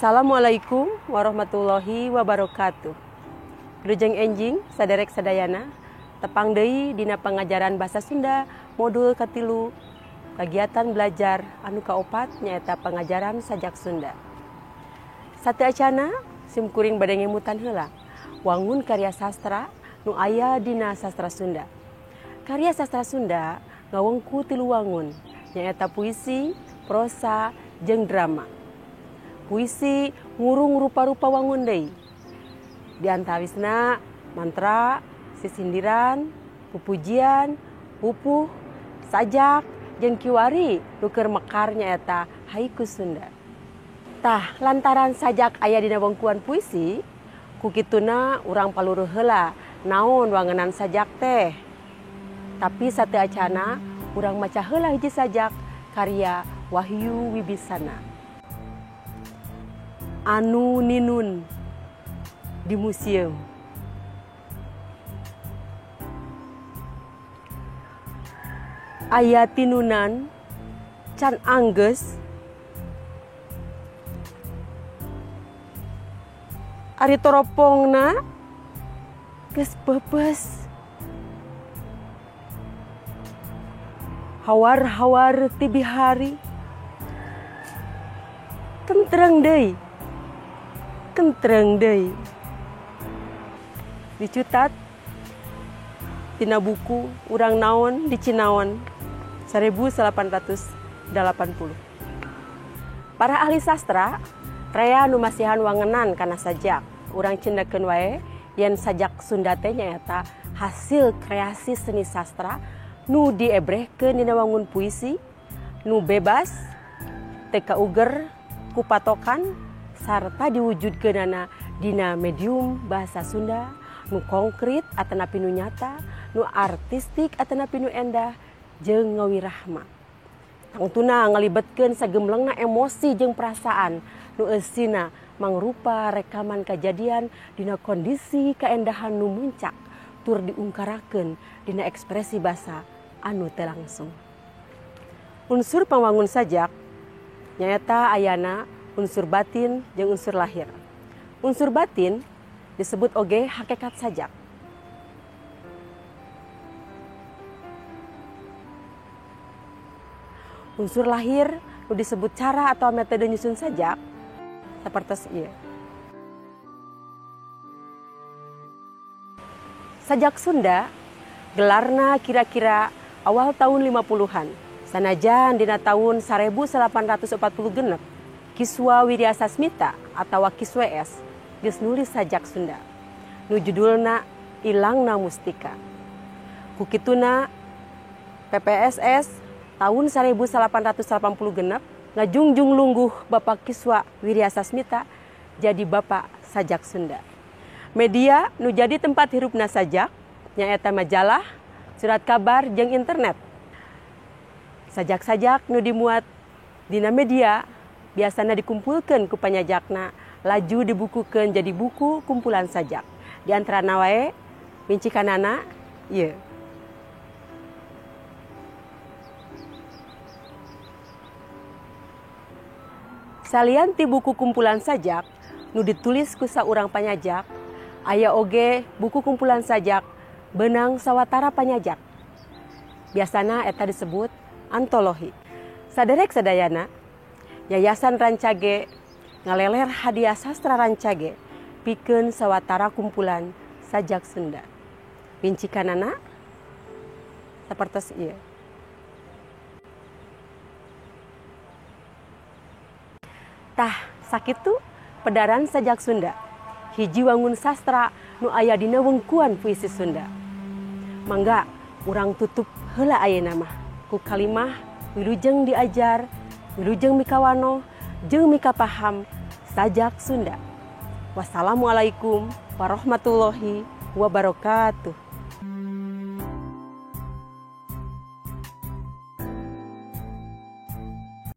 Assalamualaikum warahmatullahi wabarakatuh. Grejeng enjing saderek sadayana tepang deui dina pengajaran bahasa Sunda modul katilu kegiatan belajar anu kaopat nyaeta pengajaran sajak Sunda. Sateacana simkuring bade ngemutan heula wangun karya sastra nu aya dina sastra Sunda. Karya sastra Sunda ngawengku tilu wangun nyaeta puisi, prosa, jeung drama. Puisi ngurung rupa-rupa wangun deui. Di antawisna mantra, sisindiran, pupujian, pupuh, sajak, jeung kiwari nu keur mekar nyaeta haiku Sunda. Tah lantaran sajak aya dina wengkuan puisi, ku kituna urang paluruh heula naon wangenan sajak teh. Tapi sateacana urang maca heula hiji sajak karya Wahyu Wibisana. Anu ninun di museum. Aya tinunan can anggeus ari toropongna geus peupeus. Hawar-hawar ti bihari kentreng deui. Dicutat tina buku urang naon di Cinaon 1880. Para ahli sastra rea nu masihan wangenan kana sajak. Urang cendekeun wae yen sajak Sunda teh nyaeta hasil kreasi seni sastra nu diebrehkeun dina wangun puisi nu bebas teu kauger ku patokan sarta diwujudkeunana dina medium bahasa Sunda nu konkret atanapi nu nyata, nu artistik atanapi nu endah jeung ngawirahma. Tangtuna ngalibetkeun sagemlengna emosi jeung perasaan nu eusina mangrupa rekaman kajadian dina kondisi kaendahan nu muncak tur diungkarakeun dina ekspresi basa anu teu langsung. Unsur pangwangun sajak nyaeta ayana unsur batin jeung unsur lahir. Unsur batin disebut oge hakikat sajak. Unsur lahir nu disebut cara atau metode nyusun sajak sapertos ieu. Sajak Sunda gelarna kira-kira awal tahun 50-an. Sanajan dina tahun 1840 Kiswa Wiryasasmita atau Kiswes geus nulis sajak Sunda nu judulna Ilangna Mustika. Ku kituna PPSS tahun 1880 ngajungjung lungguh Bapak Kiswa Wiryasasmita jadi Bapak Sajak Sunda. Media nu jadi tempat hirupna sajak nyaeta majalah, surat kabar jeung internet. Sajak-sajak nu dimuat dina media biasana dikumpulkeun ku panyajakna laju dibukukeun jadi buku kumpulan sajak. Di antarana wae mincikanana ieu. Salian ti buku kumpulan sajak nu ditulis ku saurang panyajak, aya oge buku kumpulan sajak Benang Sawatara Panyajak. Biasana eta disebut antologi. Saderek sadayana Yayasan Rancage ngaleler hadiah sastra Rancage pikeun sawatara kumpulan sajak Sunda. Pincikanana sapertos ieu. Tah sakitu pedaran sajak Sunda. Hiji wangun sastra nu aya dina wengkuan puisi Sunda. Mangga urang tutup heula ayeuna mah ku kalimah wilujeng diajar, wilujeng mikawano, jeung mikapaham sajak Sunda. Wassalamualaikum warahmatullahi wabarakatuh.